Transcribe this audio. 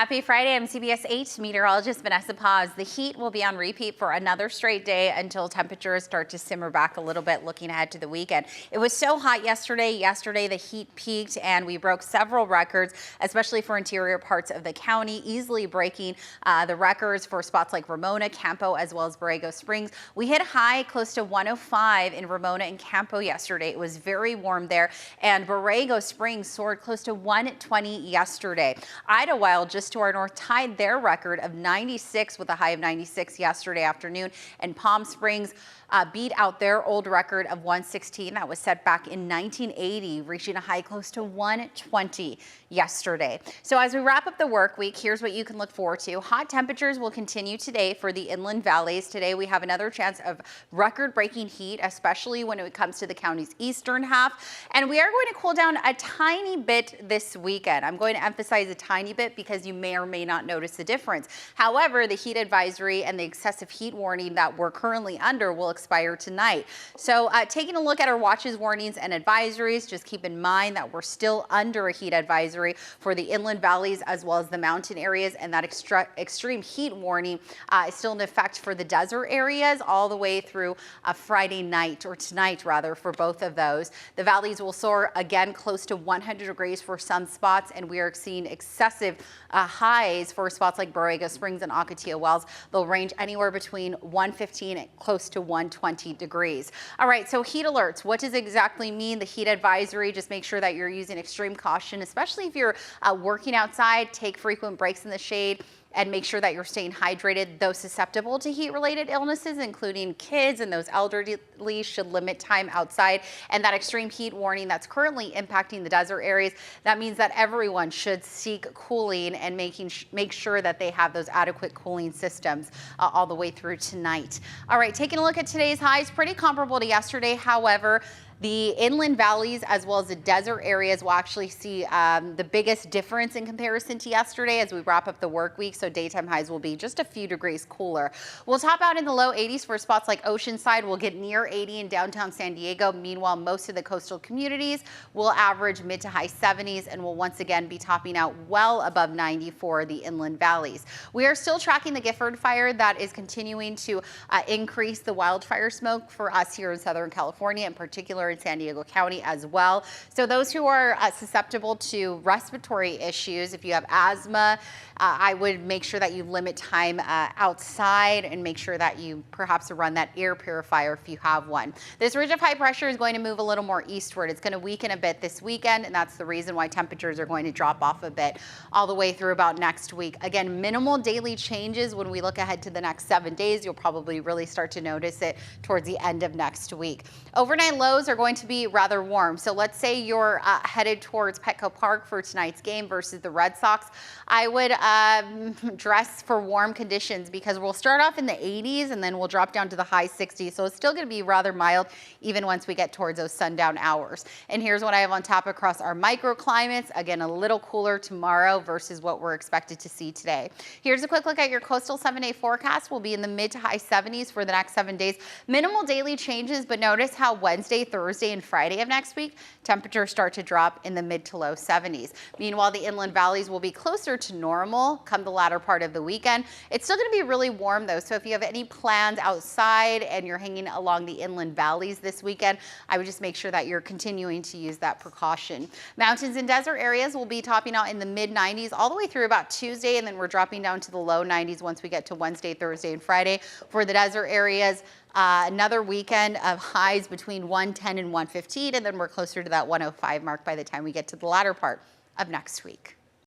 Happy Friday. I'm CBS 8 meteorologist Vanessa Paz. The heat will be on repeat for another straight day until temperatures start to simmer back a little bit looking ahead to the weekend. It was so hot yesterday. Yesterday, the heat peaked and we broke several records, especially for interior parts of the county, easily breaking the records for spots like Ramona, Campo, as well as Borrego Springs. We hit a high close to 105 in Ramona and Campo yesterday. It was very warm there, and Borrego Springs soared close to 120 yesterday. Idlewild, just to our north, tied their record of 96 with a high of 96 yesterday afternoon, and Palm Springs beat out their old record of 116 that was set back in 1980, reaching a high close to 120 yesterday. So as we wrap up the work week, here's what you can look forward to. Hot temperatures will continue today for the inland valleys. Today we have another chance of record-breaking heat, especially when it comes to the county's eastern half. And we are going to cool down a tiny bit this weekend. I'm going to emphasize a tiny bit because you may or may not notice the difference. However, the heat advisory and the excessive heat warning that we're currently under will expire tonight. So taking a look at our watches, warnings, and advisories, just keep in mind that we're still under a heat advisory for the inland valleys as well as the mountain areas, and that extreme heat warning is still in effect for the desert areas all the way through Friday night, or tonight rather, for both of those. The valleys will soar again close to 100 degrees for some spots, and we are seeing excessive highs for spots like Borrego Springs and Ocotillo Wells. They'll range anywhere between 115 and close to 120 degrees. All right, so heat alerts. What does it exactly mean? The heat advisory, just make sure that you're using extreme caution, especially if you're working outside. Take frequent breaks in the shade and make sure that you're staying hydrated. Those susceptible to heat-related illnesses, including kids and those elderly, should limit time outside. And that extreme heat warning that's currently impacting the desert areas, that means that everyone should seek cooling and make sure that they have those adequate cooling systems all the way through tonight. All right, taking a look at today's highs, pretty comparable to yesterday. However, the inland valleys as well as the desert areas will actually see the biggest difference in comparison to yesterday as we wrap up the work week. So daytime highs will be just a few degrees cooler. We'll top out in the low 80s for spots like Oceanside. We'll get near 80 in downtown San Diego. Meanwhile, most of the coastal communities will average mid to high 70s and will once again be topping out well above 90 for the inland valleys. We are still tracking the Gifford fire that is continuing to increase the wildfire smoke for us here in Southern California, in particular in San Diego County as well. So those who are susceptible to respiratory issues, if you have asthma, I would make sure that you limit time outside and make sure that you perhaps run that air purifier if you have one. This ridge of high pressure is going to move a little more eastward. It's going to weaken a bit this weekend, and that's the reason why temperatures are going to drop off a bit all the way through about next week. Again, minimal daily changes. When we look ahead to the next 7 days, you'll probably really start to notice it towards the end of next week. Overnight lows are going to be rather warm. So let's say you're headed towards Petco Park for tonight's game versus the Red Sox. I would dress for warm conditions because we'll start off in the 80s and then we'll drop down to the high 60s. So it's still going to be rather mild even once we get towards those sundown hours. And here's what I have on top across our microclimates. Again, a little cooler tomorrow versus what we're expected to see today. Here's a quick look at your coastal 7-day forecast. We'll be in the mid to high 70s for the next 7 days. Minimal daily changes, but notice how Wednesday, Thursday, and Friday of next week, temperatures start to drop in the mid to low 70s. Meanwhile, the inland valleys will be closer to normal come the latter part of the weekend. It's still going to be really warm though, so if you have any plans outside and you're hanging along the inland valleys this weekend, I would just make sure that you're continuing to use that precaution. Mountains and desert areas will be topping out in the mid 90s all the way through about Tuesday, and then we're dropping down to the low 90s once we get to Wednesday, Thursday, and Friday. For the desert areas, another weekend of highs between 110 and 115, and then we're closer to that 105 mark by the time we get to the latter part of next week.